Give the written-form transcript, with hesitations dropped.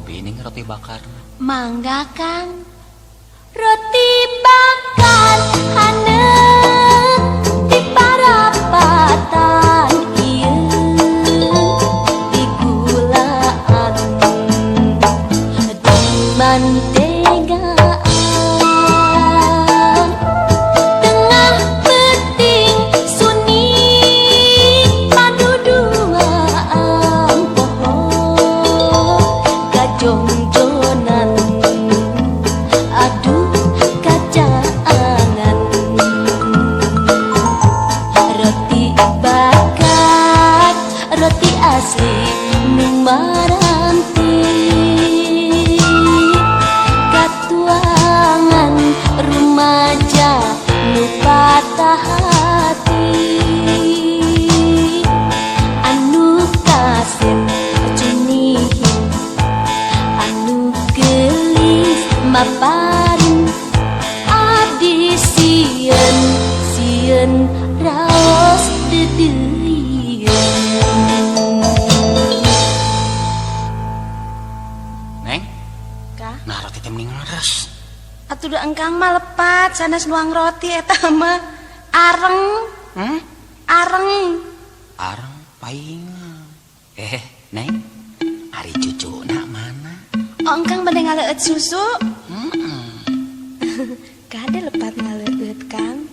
hobi ning roti bakar. Mangga Kang. Roti bakar haneut di parapatan ieu di gulaan di mantegaan tengah peting suni paduduaan pohon kajongjonan aduh kacangan roti bakar roti asli nu maranti katuangan rumaja nu patah hati anu kasen cunihin anu gelis maparin abdi sieun sieun raos dedeuyeun. Neng, Kah? nah roti teh mending ngeres. Atuh da engkang mah lepat sanes nuang roti eta mah areng areng. Areng paingan. Neng, ari cucuna mana? Oh engkang bade ngaleueut susu? Heeh. Kade lepat ngaleueut Kang.